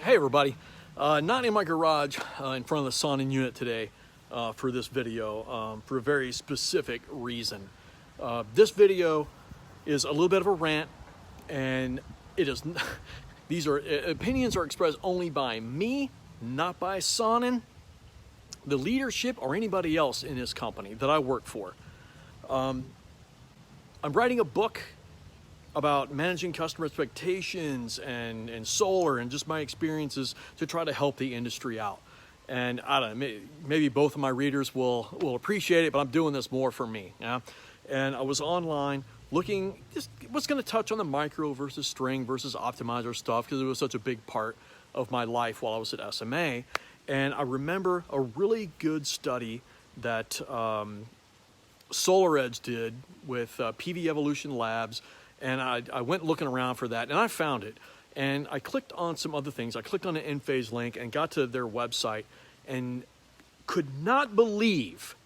Hey everybody, not in my garage in front of the Sonnen unit today for this video for a very specific reason. This video is a little bit of a rant, and it is these are opinions are expressed only by me, not by Sonnen, the leadership, or anybody else in this company that I work for. I'm writing a book about managing customer expectations and solar and just my experiences to try to help the industry out. And I don't know, maybe both of my readers will appreciate it, but I'm doing this more for me. Yeah? And I was online looking, just was going to touch on the micro versus string versus optimizer stuff because it was such a big part of my life while I was at SMA. And I remember a really good study that SolarEdge did with PV Evolution Labs. And I went looking around for that, and I found it. And I clicked on some other things. I clicked on an Enphase link and got to their website and could not believe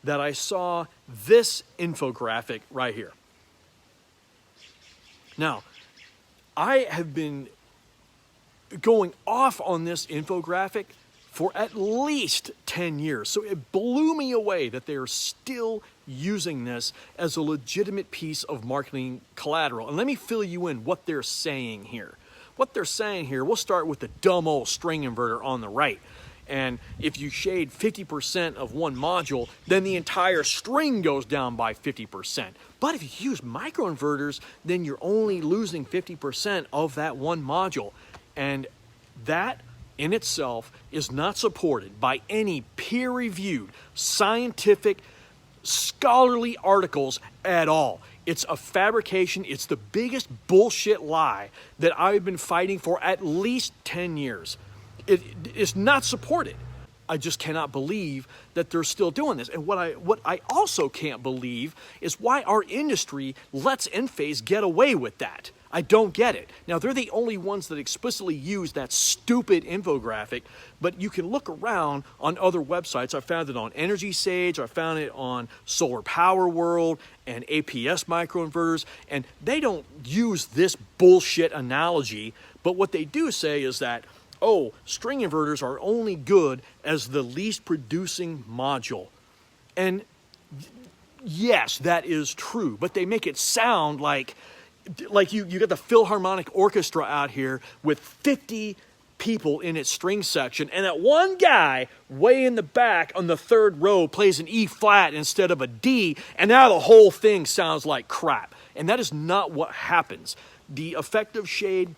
that I saw this infographic right here. Now, I have been going off on this infographic for at least 10 years. So it blew me away that they are still using this as a legitimate piece of marketing collateral. And let me fill you in what they're saying here. What they're saying here, we'll start with the dumb old string inverter on the right. And if you shade 50% of one module, then the entire string goes down by 50%. But if you use microinverters, then you're only losing 50% of that one module. And that in itself is not supported by any peer-reviewed, scientific, scholarly articles at all. It's a fabrication. It's the biggest bullshit lie that I've been fighting for at least 10 years. It is not supported. I just cannot believe that they're still doing this. And what I also can't believe is why our industry lets Enphase get away with that. I don't get it. Now, they're the only ones that explicitly use that stupid infographic, but you can look around on other websites. I found it on Energy Sage, I found it on Solar Power World and APS microinverters, and they don't use this bullshit analogy, but what they do say is that, oh, string inverters are only good as the least producing module. And yes, that is true, but they make it sound like you got the Philharmonic Orchestra out here with 50 people in its string section, and that one guy way in the back on the third row plays an E flat instead of a D, and now the whole thing sounds like crap. And that is not what happens. The effective shade,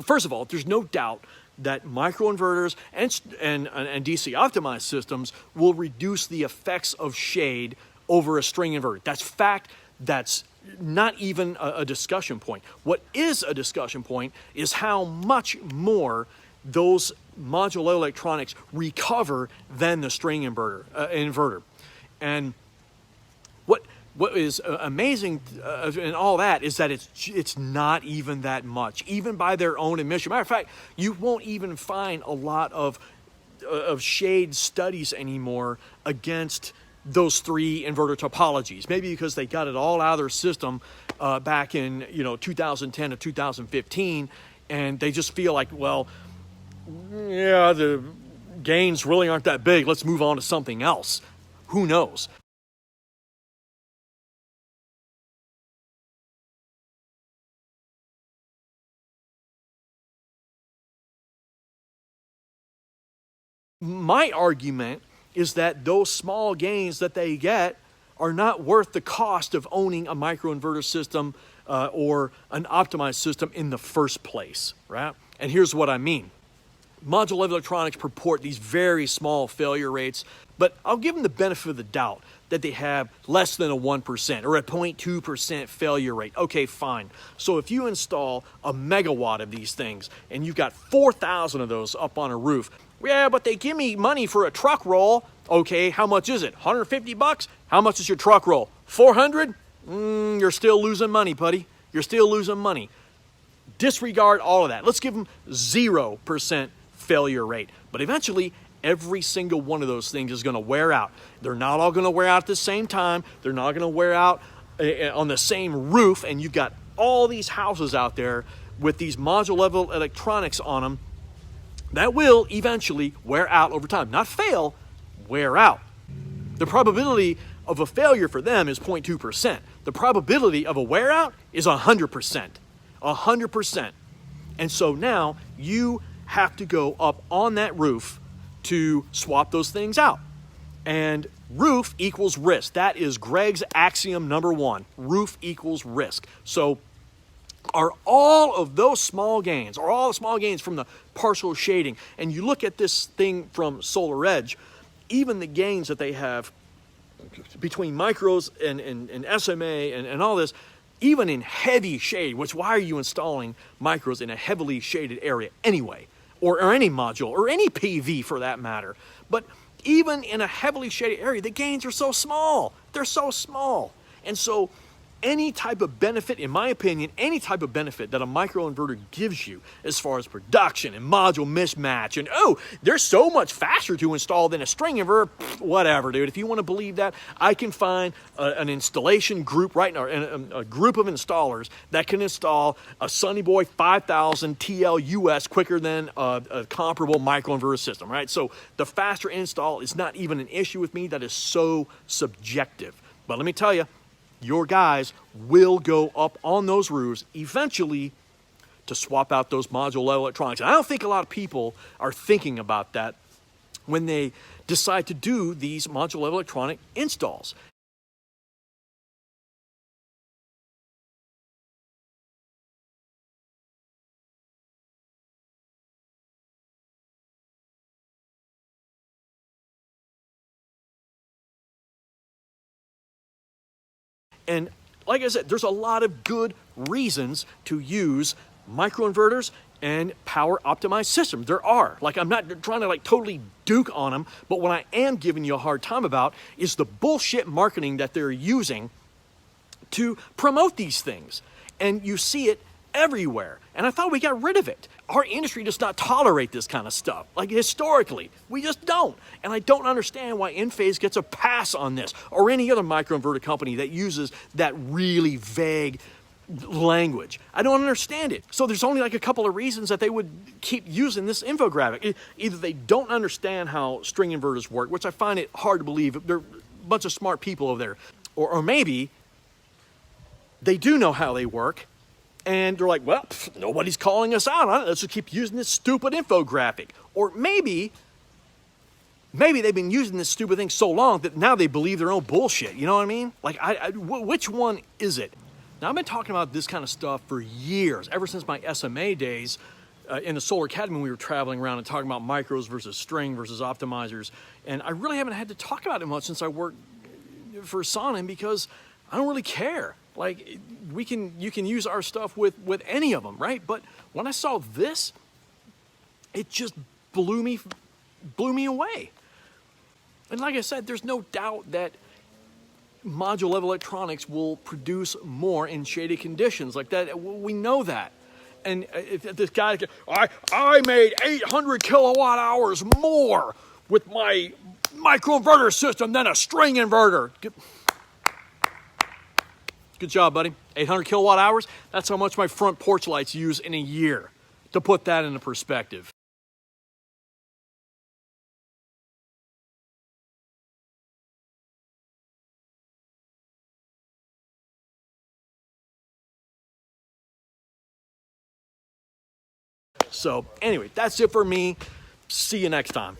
first of all, there's no doubt that microinverters and DC optimized systems will reduce the effects of shade over a string inverter. That's fact. That's not even a discussion point. What is a discussion point is how much more those modular electronics recover than the string inverter. And what is amazing in all that is that it's not even that much, even by their own admission. Matter of fact, you won't even find a lot of shade studies anymore against those three inverter topologies, maybe because they got it all out of their system back in 2010 to 2015, and they just feel like, well, yeah, the gains really aren't that big. Let's move on to something else. Who knows? My argument is that those small gains that they get are not worth the cost of owning a microinverter system or an optimized system in the first place, right? And here's what I mean. Modular electronics purport these very small failure rates, but I'll give them the benefit of the doubt that they have less than a 1% or a 0.2% failure rate. Okay, fine. So if you install a megawatt of these things and you've got 4,000 of those up on a roof, yeah, but they give me money for a truck roll. Okay, how much is it? 150 bucks? How much is your truck roll? 400? You're still losing money, buddy. You're still losing money. Disregard all of that. Let's give them 0% failure rate. But eventually, every single one of those things is going to wear out. They're not all going to wear out at the same time. They're not going to wear out on the same roof. And you've got all these houses out there with these module level electronics on them, and they're all going to wear out. that will eventually wear out over time. Not fail, wear out. The probability of a failure for them is 0.2%. The probability of a wear out is 100%. 100%. And so now you have to go up on that roof to swap those things out. And roof equals risk. That is Greg's axiom number one. Roof equals risk. So are all of those small gains, or all the small gains from the partial shading, and you look at this thing from Solar Edge, even the gains that they have between micros and SMA and all this, even in heavy shade, which why are you installing micros in a heavily shaded area anyway? Or any module, or any PV for that matter. But even in a heavily shaded area, the gains are so small. They're so small. And so any type of benefit, in my opinion, any type of benefit that a microinverter gives you as far as production and module mismatch, and oh, they're so much faster to install than a string inverter, whatever, dude. If you want to believe that, I can find an installation group right now, a group of installers that can install a Sunny Boy 5000 TL US quicker than a comparable microinverter system, right? So the faster install is not even an issue with me. That is so subjective. But let me tell you, your guys will go up on those roofs eventually to swap out those module level electronics. And I don't think a lot of people are thinking about that when they decide to do these module level electronic installs. And like I said, there's a lot of good reasons to use microinverters and power optimized systems. There are. Like, I'm not trying to like totally duke on them, but what I am giving you a hard time about is the bullshit marketing that they're using to promote these things. And you see it everywhere. And I thought we got rid of it. Our industry does not tolerate this kind of stuff. Like, historically, we just don't. And I don't understand why Enphase gets a pass on this, or any other microinverter company that uses that really vague language. I don't understand it. So there's only like a couple of reasons that they would keep using this infographic. Either they don't understand how string inverters work, which I find it hard to believe. They're a bunch of smart people over there. Or maybe they do know how they work, and they're like, well, nobody's calling us out on it. Let's just keep using this stupid infographic. Or maybe they've been using this stupid thing so long that now they believe their own bullshit. You know what I mean? Like, which one is it? Now, I've been talking about this kind of stuff for years, ever since my SMA days in the Solar Academy. We were traveling around and talking about micros versus string versus optimizers. And I really haven't had to talk about it much since I worked for Sonnen, because I don't really care. Like, you can use our stuff with any of them, right? But when I saw this, it just blew me away. And like I said, there's no doubt that module level electronics will produce more in shaded conditions like that. We know that. And if this guy, I made 800 kilowatt hours more with my microinverter system than a string inverter. Good job, buddy. 800 kilowatt hours. That's how much my front porch lights use in a year, to put that into perspective. So anyway, that's it for me. See you next time.